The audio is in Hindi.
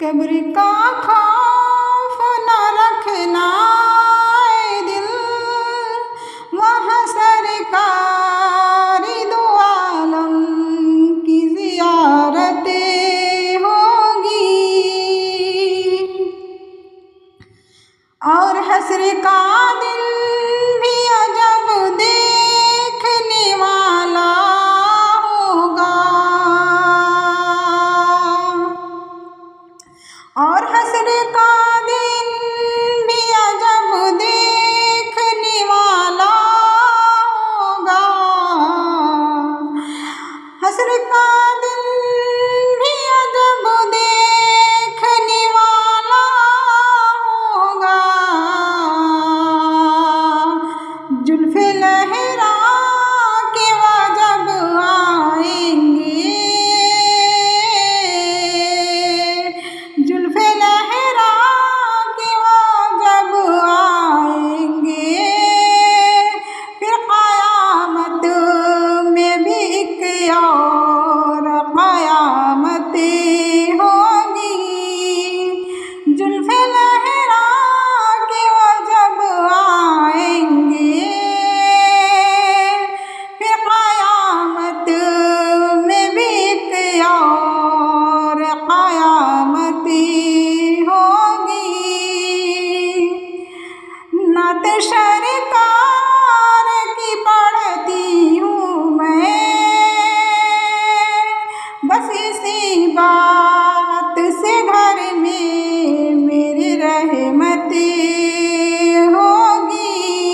कब्र का खौफ न रखना ऐ दिल, वहाँ सरकारी दो आलम की ज़ियारतें होगी। और हश्र का दिन भी अजब देखने वाला होगा। और हश्र का दिन